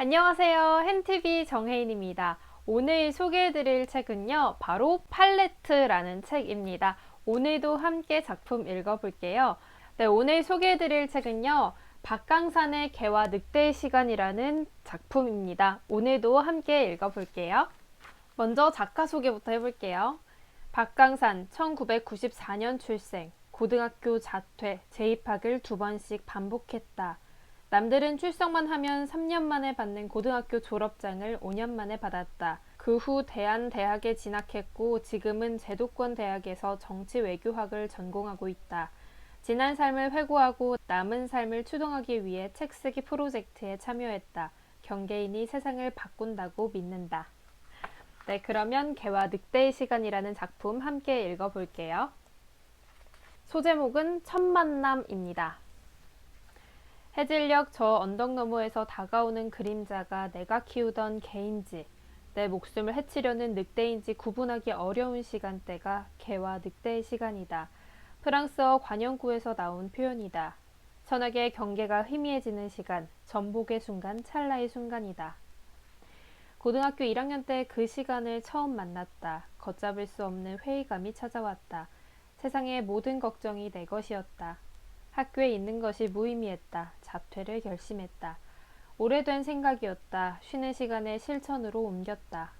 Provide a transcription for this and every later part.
안녕하세요. 햄TV 정혜인입니다. 오늘 소개해드릴 책은요, 바로 팔레트라는 책입니다. 오늘도 함께 작품 읽어볼게요. 네, 오늘 소개해드릴 책은요, 박강산의 개와 늑대의 시간이라는 작품입니다. 오늘도 함께 읽어볼게요. 먼저 작가 소개부터 해볼게요. 박강산, 1994년 출생, 고등학교 자퇴, 재입학을 2번씩 반복했다. 남들은 출석만 하면 3년 만에 받는 고등학교 졸업장을 5년 만에 받았다. 그 후 대한대학에 진학했고 지금은 제도권 대학에서 정치외교학을 전공하고 있다. 지난 삶을 회고하고 남은 삶을 추동하기 위해 책쓰기 프로젝트에 참여했다. 경계인이 세상을 바꾼다고 믿는다. 네, 그러면 개와 늑대의 시간이라는 작품 함께 읽어볼게요. 소제목은 첫 만남입니다. 해질녘 저 언덕 너머에서 다가오는 그림자가 내가 키우던 개인지 내 목숨을 해치려는 늑대인지 구분하기 어려운 시간대가 개와 늑대의 시간이다. 프랑스어 관용구에서 나온 표현이다. 천하의 경계가 희미해지는 시간, 전복의 순간, 찰나의 순간이다. 고등학교 1학년 때 그 시간을 처음 만났다. 걷잡을 수 없는 회의감이 찾아왔다. 세상의 모든 걱정이 내 것이었다. 학교에 있는 것이 무의미했다. 자퇴를 결심했다. 오래된 생각이었다. 쉬는 시간에 실천으로 옮겼다.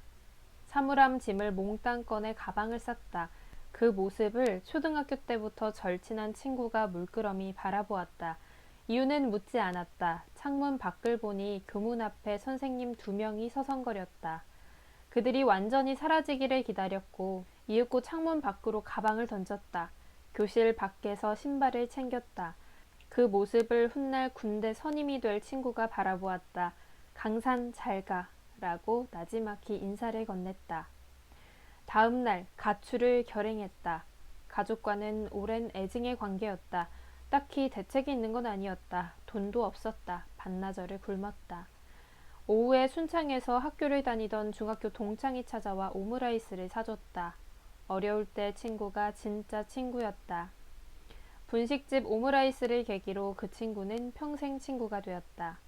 사물함 짐을 몽땅 꺼내 가방을 쌌다. 그 모습을 초등학교 때부터 절친한 친구가 물끄러미 바라보았다. 이유는 묻지 않았다. 창문 밖을 보니 교문 앞에 선생님 2명이 서성거렸다. 그들이 완전히 사라지기를 기다렸고 이윽고 창문 밖으로 가방을 던졌다. 교실 밖에서 신발을 챙겼다. 그 모습을 훗날 군대 선임이 될 친구가 바라보았다. 강산 잘가 라고 나지막히 인사를 건넸다. 다음 날 가출을 결행했다. 가족과는 오랜 애증의 관계였다. 딱히 대책이 있는 건 아니었다. 돈도 없었다. 반나절을 굶었다. 오후에 순창에서 학교를 다니던 중학교 동창이 찾아와 오므라이스를 사줬다. 어려울 때 친구가 진짜 친구였다. 분식집 오므라이스를 계기로 그 친구는 평생 친구가 되었다.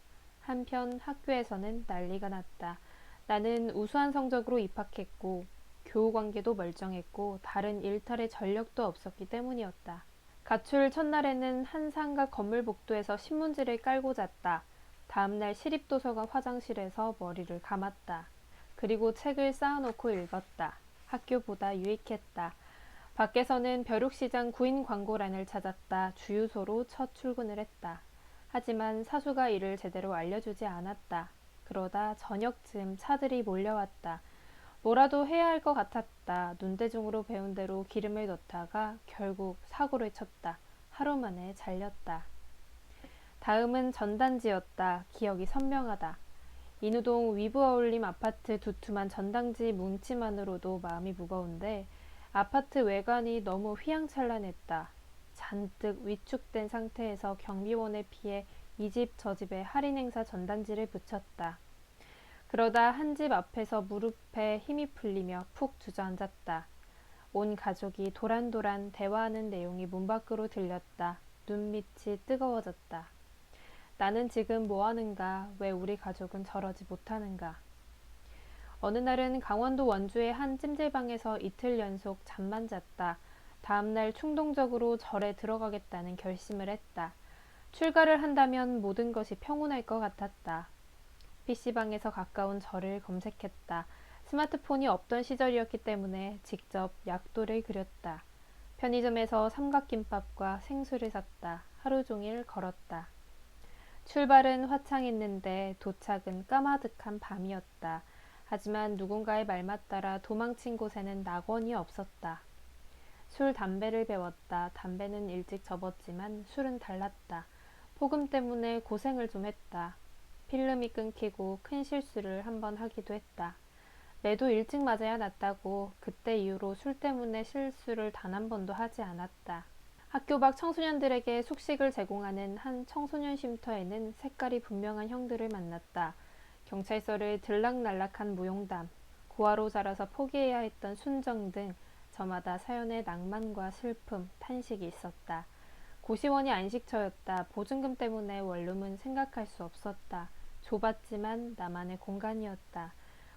한편 학교에서는 난리가 났다. 나는 우수한 성적으로 입학했고 교우 관계도 멀쩡했고 다른 일탈의 전력도 없었기 때문이었다. 가출 첫날에는 한 상가 건물 복도에서 신문지를 깔고 잤다. 다음날 시립도서관 화장실에서 머리를 감았다. 그리고 책을 쌓아놓고 읽었다. 학교보다 유익했다. 밖에서는 벼룩시장 구인 광고란을 찾았다. 주유소로 첫 출근을 했다. 하지만 사수가 이를 제대로 알려주지 않았다. 그러다 저녁쯤 차들이 몰려왔다. 뭐라도 해야 할 것 같았다. 눈대중으로 배운 대로 기름을 넣다가 결국 사고를 쳤다. 하루 만에 잘렸다. 다음은 전단지였다. 기억이 선명하다. 인우동 위브어울림 아파트 두툼한 전단지 뭉치만으로도 마음이 무거운데 아파트 외관이 너무 휘황찬란했다. 잔뜩 위축된 상태에서 경비원에 피해 이 집 저 집에 할인 행사 전단지를 붙였다. 그러다 한 집 앞에서 무릎에 힘이 풀리며 푹 주저앉았다. 온 가족이 도란도란 대화하는 내용이 문 밖으로 들렸다. 눈밑이 뜨거워졌다. 나는 지금 뭐하는가? 왜 우리 가족은 저러지 못하는가? 어느 날은 강원도 원주의 한 찜질방에서 이틀 연속 잠만 잤다. 다음날 충동적으로 절에 들어가겠다는 결심을 했다. 출가를 한다면 모든 것이 평온할 것 같았다. PC방에서 가까운 절을 검색했다. 스마트폰이 없던 시절이었기 때문에 직접 약도를 그렸다. 편의점에서 삼각김밥과 생수를 샀다. 하루 종일 걸었다. 출발은 화창했는데 도착은 까마득한 밤이었다. 하지만 누군가의 말만 따라 도망친 곳에는 낙원이 없었다. 술, 담배를 배웠다. 담배는 일찍 접었지만 술은 달랐다. 폭음 때문에 고생을 좀 했다. 필름이 끊기고 큰 실수를 한 번 하기도 했다. 매도 일찍 맞아야 낫다고 그때 이후로 술 때문에 실수를 단 한 번도 하지 않았다. 학교 밖 청소년들에게 숙식을 제공하는 한 청소년 쉼터에는 색깔이 분명한 형들을 만났다. 경찰서를 들락날락한 무용담, 고아로 자라서 포기해야 했던 순정 등 저마다 사연의 낭만과 슬픔, 탄식이 있었다. 고시원이 안식처였다. 보증금 때문에 원룸은 생각할 수 없었다. 좁았지만 나만의 공간이었다.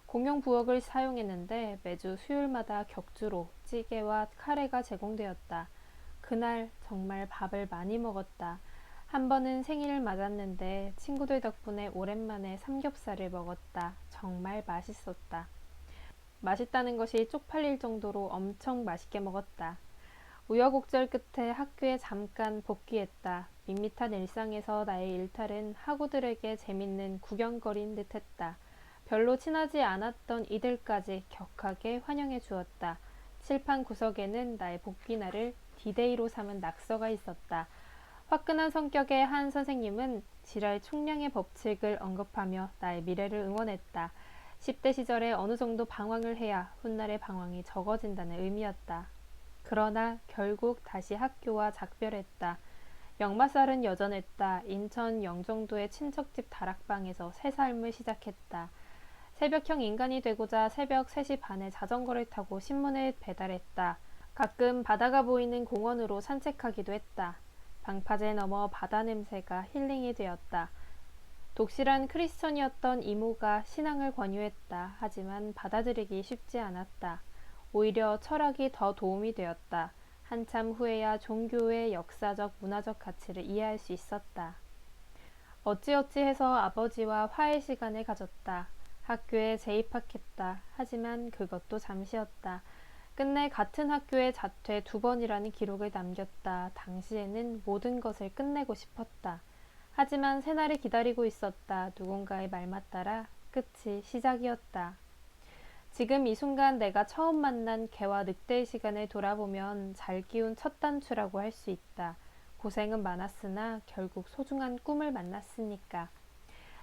공용 부엌을 사용했는데 매주 수요일마다 격주로 찌개와 카레가 제공되었다. 그날 정말 밥을 많이 먹었다. 한 번은 생일을 맞았는데 친구들 덕분에 오랜만에 삼겹살을 먹었다. 정말 맛있었다. 맛있다는 것이 쪽팔릴 정도로 엄청 맛있게 먹었다. 우여곡절 끝에 학교에 잠깐 복귀했다. 밋밋한 일상에서 나의 일탈은 학우들에게 재밌는 구경거리인 듯했다. 별로 친하지 않았던 이들까지 격하게 환영해 주었다. 칠판 구석에는 나의 복귀날을 디데이로 삼은 낙서가 있었다. 화끈한 성격의 한 선생님은 지랄 총량의 법칙을 언급하며 나의 미래를 응원했다. 10대 시절에 어느 정도 방황을 해야 훗날의 방황이 적어진다는 의미였다. 그러나 결국 다시 학교와 작별했다. 역마살은 여전했다. 인천 영종도의 친척집 다락방에서 새 삶을 시작했다. 새벽형 인간이 되고자 새벽 3시 반에 자전거를 타고 신문을 배달했다. 가끔 바다가 보이는 공원으로 산책하기도 했다. 방파제 너머 바다 냄새가 힐링이 되었다. 독실한 크리스천이었던 이모가 신앙을 권유했다. 하지만 받아들이기 쉽지 않았다. 오히려 철학이 더 도움이 되었다. 한참 후에야 종교의 역사적 문화적 가치를 이해할 수 있었다. 어찌어찌 해서 아버지와 화해 시간을 가졌다. 학교에 재입학했다. 하지만 그것도 잠시였다. 끝내 같은 학교에 자퇴 2번이라는 기록을 남겼다. 당시에는 모든 것을 끝내고 싶었다. 하지만 새날이 기다리고 있었다. 누군가의 말만 따라 끝이 시작이었다. 지금 이 순간 내가 처음 만난 개와 늑대의 시간을 돌아보면 잘 키운 첫 단추라고 할 수 있다. 고생은 많았으나 결국 소중한 꿈을 만났으니까.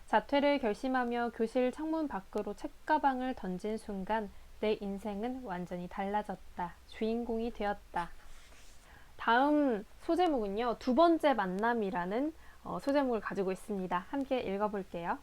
자퇴를 결심하며 교실 창문 밖으로 책가방을 던진 순간 내 인생은 완전히 달라졌다. 주인공이 되었다. 다음 소제목은요. 2번째 만남이라는 소제목을 가지고 있습니다. 함께 읽어볼게요.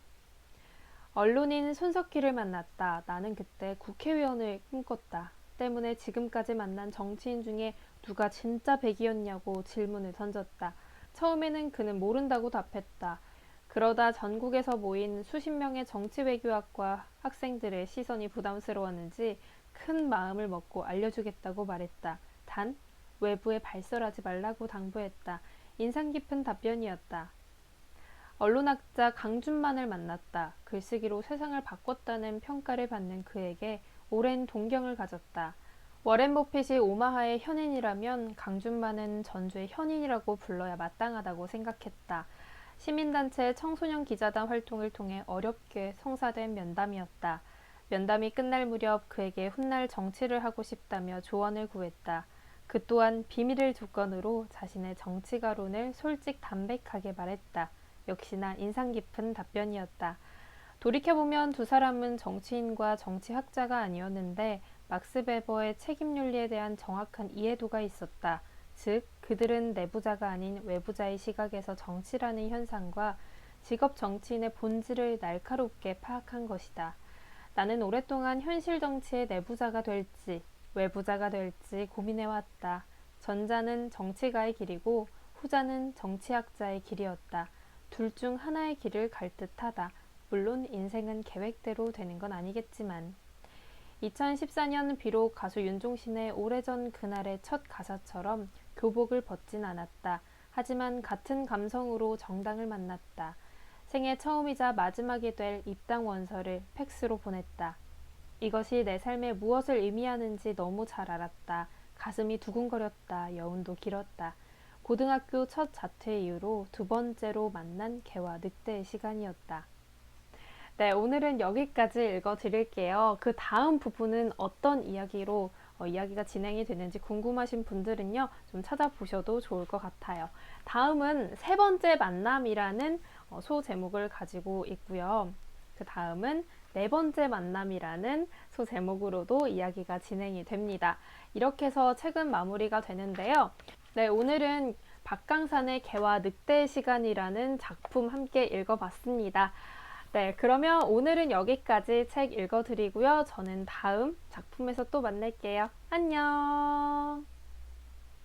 언론인 손석희를 만났다. 나는 그때 국회의원을 꿈꿨다. 때문에 지금까지 만난 정치인 중에 누가 진짜 백이었냐고 질문을 던졌다. 처음에는 그는 모른다고 답했다. 그러다 전국에서 모인 수십 명의 정치외교학과 학생들의 시선이 부담스러웠는지 큰 마음을 먹고 알려주겠다고 말했다. 단 외부에 발설하지 말라고 당부했다. 인상 깊은 답변이었다. 언론학자 강준만을 만났다. 글쓰기로 세상을 바꿨다는 평가를 받는 그에게 오랜 동경을 가졌다. 워렌 버핏이 오마하의 현인이라면 강준만은 전주의 현인이라고 불러야 마땅하다고 생각했다. 시민단체 청소년 기자단 활동을 통해 어렵게 성사된 면담이었다. 면담이 끝날 무렵 그에게 훗날 정치를 하고 싶다며 조언을 구했다. 그 또한 비밀을 조건으로 자신의 정치가론을 솔직담백하게 말했다. 역시나 인상 깊은 답변이었다. 돌이켜보면 두 사람은 정치인과 정치학자가 아니었는데 막스 베버의 책임윤리에 대한 정확한 이해도가 있었다. 즉 그들은 내부자가 아닌 외부자의 시각에서 정치라는 현상과 직업 정치인의 본질을 날카롭게 파악한 것이다. 나는 오랫동안 현실 정치의 내부자가 될지 외부자가 될지 고민해왔다. 전자는 정치가의 길이고 후자는 정치학자의 길이었다. 둘 중 하나의 길을 갈 듯하다. 물론 인생은 계획대로 되는 건 아니겠지만. 2014년 비록 가수 윤종신의 오래전 그날의 첫 가사처럼 교복을 벗진 않았다. 하지만 같은 감성으로 정당을 만났다. 생애 처음이자 마지막이 될 입당 원서를 팩스로 보냈다. 이것이 내 삶에 무엇을 의미하는지 너무 잘 알았다. 가슴이 두근거렸다. 여운도 길었다. 고등학교 첫 자퇴 이후로 2번째로 만난 개와 늑대의 시간이었다. 네, 오늘은 여기까지 읽어드릴게요. 그 다음 부분은 어떤 이야기로 이야기가 진행이 되는지 궁금하신 분들은요, 좀 찾아보셔도 좋을 것 같아요. 다음은 3번째 만남이라는 소제목을 가지고 있고요. 그 다음은 4번째 만남이라는 소제목으로도 이야기가 진행이 됩니다. 이렇게 해서 책은 마무리가 되는데요. 네, 오늘은 박강산의 개와 늑대의 시간이라는 작품 함께 읽어봤습니다. 네, 그러면 오늘은 여기까지 책 읽어드리고요. 저는 다음 작품에서 또 만날게요. 안녕!